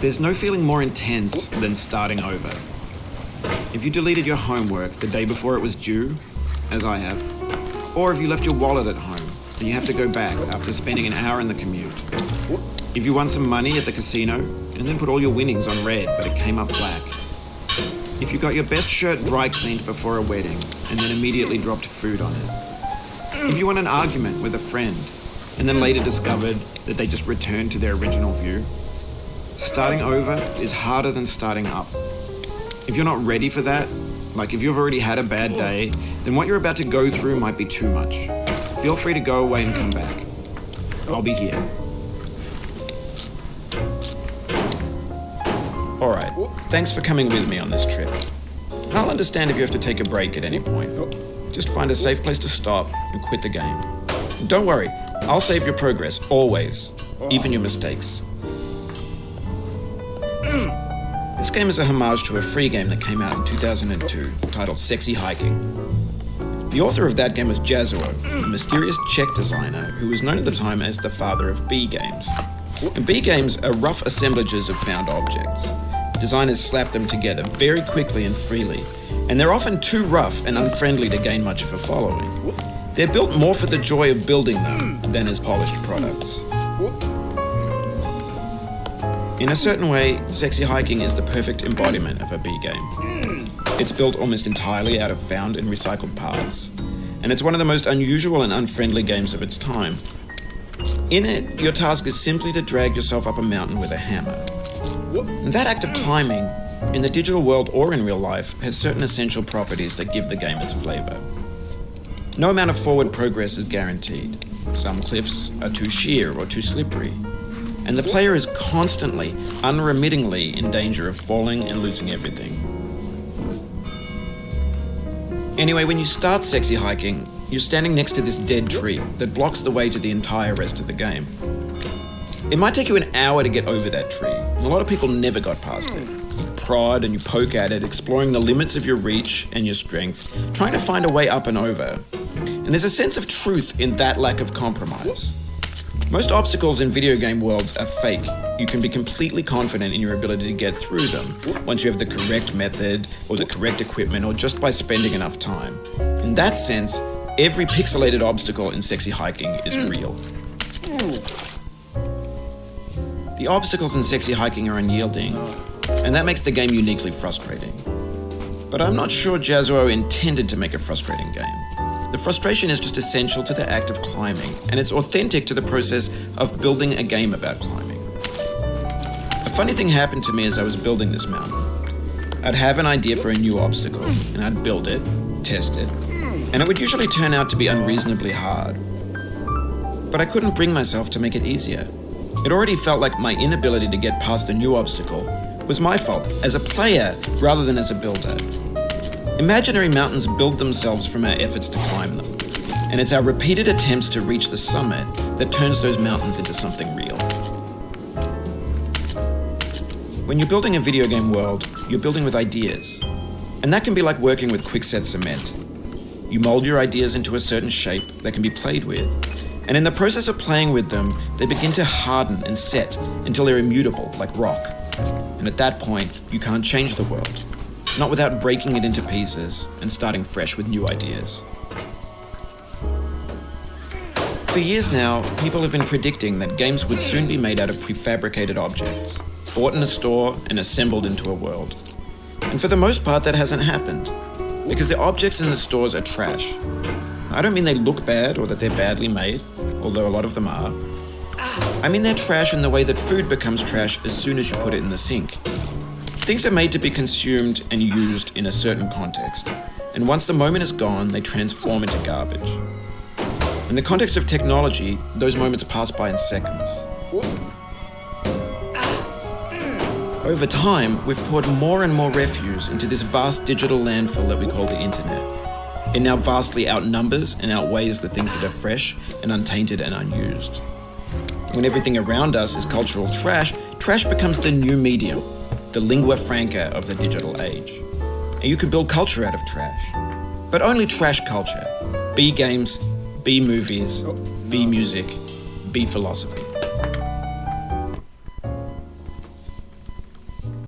There's no feeling more intense than starting over. If you deleted your homework the day before it was due, as I have, or if you left your wallet at home and you have to go back after spending an hour in the commute. If you won some money at the casino and then put all your winnings on red but it came up black. If you got your best shirt dry cleaned before a wedding and then immediately dropped food on it. If you won an argument with a friend and then later discovered that they just returned to their original view. Starting over is harder than starting up. If you're not ready for that, like if you've already had a bad day, then what you're about to go through might be too much. Feel free to go away and come back. I'll be here. Alright, thanks for coming with me on this trip. I'll understand if you have to take a break at any point. Just find a safe place to stop and quit the game. And don't worry, I'll save your progress, always, even your mistakes. This game is a homage to a free game that came out in 2002, titled Sexy Hiking. The author of that game was Jazuo, a mysterious Czech designer who was known at the time as the father of B games. And B games are rough assemblages of found objects. Designers slap them together very quickly and freely, and they're often too rough and unfriendly to gain much of a following. They're built more for the joy of building them than as polished products. In a certain way, Sexy Hiking is the perfect embodiment of a B game. It's built almost entirely out of found and recycled parts, and it's one of the most unusual and unfriendly games of its time. In it, your task is simply to drag yourself up a mountain with a hammer. And that act of climbing, in the digital world or in real life, has certain essential properties that give the game its flavor. No amount of forward progress is guaranteed. Some cliffs are too sheer or too slippery. And the player is constantly, unremittingly in danger of falling and losing everything. Anyway, when you start Sexy Hiking, you're standing next to this dead tree that blocks the way to the entire rest of the game. It might take you an hour to get over that tree, and a lot of people never got past it. You prod and you poke at it, exploring the limits of your reach and your strength, trying to find a way up and over. And there's a sense of truth in that lack of compromise. Most obstacles in video game worlds are fake. You can be completely confident in your ability to get through them once you have the correct method or the correct equipment or just by spending enough time. In that sense, every pixelated obstacle in Sexy Hiking is real. The obstacles in Sexy Hiking are unyielding, and that makes the game uniquely frustrating. But I'm not sure Jazuo intended to make a frustrating game. The frustration is just essential to the act of climbing, and it's authentic to the process of building a game about climbing. A funny thing happened to me as I was building this mountain. I'd have an idea for a new obstacle, and I'd build it, test it, and it would usually turn out to be unreasonably hard. But I couldn't bring myself to make it easier. It already felt like my inability to get past the new obstacle was my fault as a player rather than as a builder. Imaginary mountains build themselves from our efforts to climb them, and it's our repeated attempts to reach the summit that turns those mountains into something real. When you're building a video game world, you're building with ideas, and that can be like working with quickset cement. You mold your ideas into a certain shape that can be played with, and in the process of playing with them, they begin to harden and set until they're immutable, like rock. And at that point, you can't change the world. Not without breaking it into pieces and starting fresh with new ideas. For years now, people have been predicting that games would soon be made out of prefabricated objects, bought in a store and assembled into a world. And for the most part, that hasn't happened, because the objects in the stores are trash. I don't mean they look bad or that they're badly made, although a lot of them are. I mean they're trash in the way that food becomes trash as soon as you put it in the sink. Things are made to be consumed and used in a certain context, and once the moment is gone, they transform into garbage. In the context of technology, those moments pass by in seconds. Over time, we've poured more and more refuse into this vast digital landfill that we call the internet. It now vastly outnumbers and outweighs the things that are fresh and untainted and unused. When everything around us is cultural trash, trash becomes the new medium. the lingua franca of the digital age. And you can build culture out of trash. But only trash culture. B games, B movies, B music, B philosophy.